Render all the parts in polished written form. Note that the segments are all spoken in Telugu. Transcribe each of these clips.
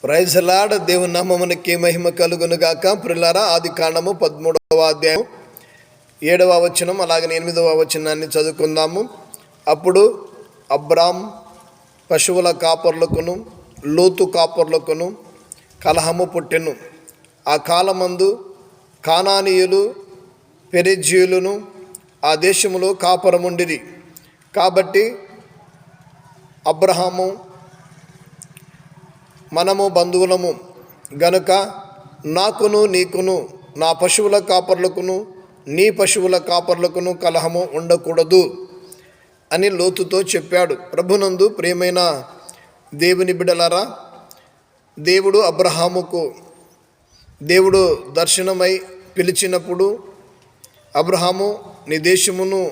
Praise lord. దేవుని నామమునకి మహిమ కలుగును గాక. ప్రియులారా, ఆది కాండము 13వ అధ్యాయం 7వ వచనం అలాగే 8వ వచనాన్ని చదువుకుందాము. అప్పుడు అబ్రాం పశువుల కాపర్లకును లోతు కాపర్లకును కలహము పుట్టెను. ఆ కాలమందు కానానీయులు పెరిజ్జీయులను ఆ దేశములో కాపురముండిరి. కాబట్టి అబ్రహాము, మనము బంధువులము గనుక నాకును నీకును నా పశువుల కాపర్లకును నీ పశువుల కాపర్లకును కలహము ఉండకూడదు అని లోతుతో చెప్పాడు. ప్రభునందు ప్రియమైన దేవుని బిడ్డలారా, దేవుడు అబ్రహాముకు దర్శనమై పిలిచినప్పుడు, అబ్రహాము నీ దేశమును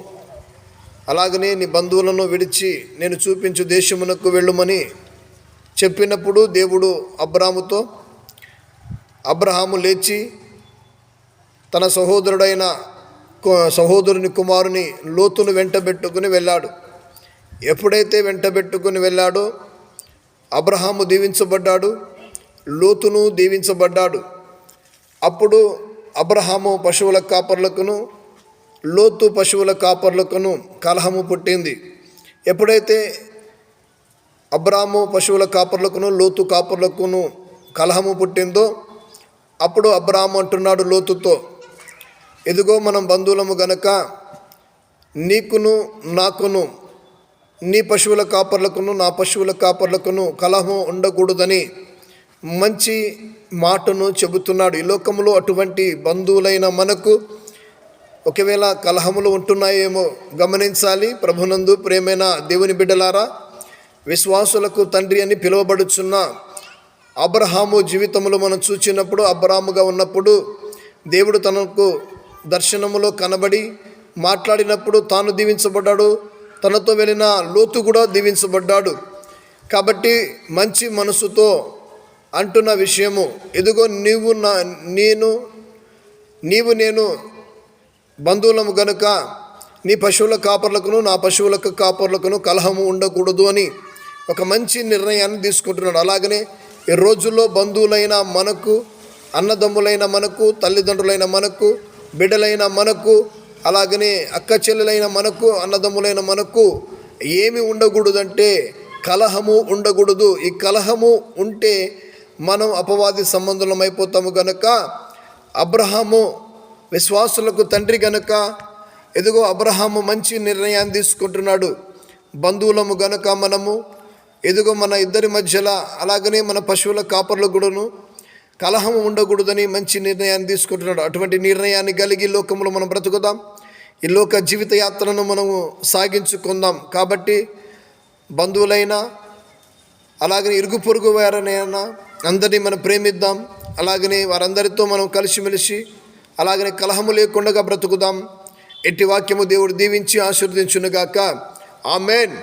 అలాగనే నీ బంధువులను విడిచి నేను చూపించు దేశమునకు వెళ్ళుమని చెప్పినప్పుడు దేవుడు అబ్రహాము లేచి తన సహోదరుని కుమారుని లోతును వెంటబెట్టుకుని వెళ్ళాడు. ఎప్పుడైతే వెంటబెట్టుకుని వెళ్ళాడో అబ్రహాము దీవించబడ్డాడు, లోతును దీవించబడ్డాడు. అప్పుడు అబ్రహాము పశువుల కాపర్లకును లోతు పశువుల కాపర్లకును కలహము పుట్టింది. ఎప్పుడైతే అబ్రాము పశువుల కాపర్లకును లోతు కాపర్లకును కలహము పుట్టిందో అప్పుడు అబ్రాము అంటున్నాడు లోతుతో, ఎదుగో మనం బంధువులము గనక నీకును నాకును నీ పశువుల కాపర్లకును నా పశువుల కాపర్లకును కలహము ఉండకూడదని మంచి మాటను చెబుతున్నాడు. ఈ లోకంలో అటువంటి బంధువులైన మనకు ఒకవేళ కలహములు ఉంటున్నాయేమో గమనించాలి. ప్రభునందు ప్రియమైన దేవుని బిడ్డలారా, విశ్వాసులకు తండ్రి అని పిలువబడుచున్న అబ్రహాము జీవితంలో మనం చూచినప్పుడు, అబ్రాముగా ఉన్నప్పుడు దేవుడు తనకు దర్శనములో కనబడి మాట్లాడినప్పుడు తాను దీవించబడ్డాడు, తనతో వెళ్ళిన లోతు కూడా దీవించబడ్డాడు. కాబట్టి మంచి మనసుతో అంటున్న విషయము, ఎదుగో నీవు నేను బంధువులము గనుక నీ పశువుల కాపర్లకును నా పశువుల కాపర్లకును కలహము ఉండకూడదు అని ఒక మంచి నిర్ణయాన్ని తీసుకుంటున్నాడు. అలాగనే ఈ రోజుల్లో బంధువులైన మనకు, అన్నదమ్ములైన మనకు, తల్లిదండ్రులైన మనకు, బిడ్డలైన మనకు, అలాగనే అక్క చెల్లెలైన మనకు, అన్నదమ్ములైన మనకు ఏమి ఉండకూడదంటే కలహము ఉండకూడదు. ఈ కలహము ఉంటే మనం అపవాది సంబంధులం అయిపోతాము. గనుక అబ్రహాము విశ్వాసులకు తండ్రి గనుక ఎదుగో అబ్రహాము మంచి నిర్ణయాన్ని తీసుకుంటున్నాడు. బంధువులము గనుక మనము ఎదుగో మన ఇద్దరి మధ్యలో అలాగనే మన పశువుల కాపర్ల కూడాను కలహము ఉండకూడదని మంచి నిర్ణయాన్ని తీసుకుంటున్నాడు. అటువంటి నిర్ణయాన్ని కలిగి లోకంలో మనం బ్రతుకుదాం, ఈ లోక జీవిత యాత్రను మనము సాగించుకుందాం. కాబట్టి బంధువులైనా అలాగనే ఇరుగు పొరుగు వారనైనా అందరినీ మనం ప్రేమిద్దాం. అలాగనే వారందరితో మనం కలిసిమెలిసి అలాగనే కలహము లేకుండా బ్రతుకుదాం. ఎట్టి వాక్యము దేవుడు దీవించి ఆశీర్వదించునుగాక. ఆమేన్.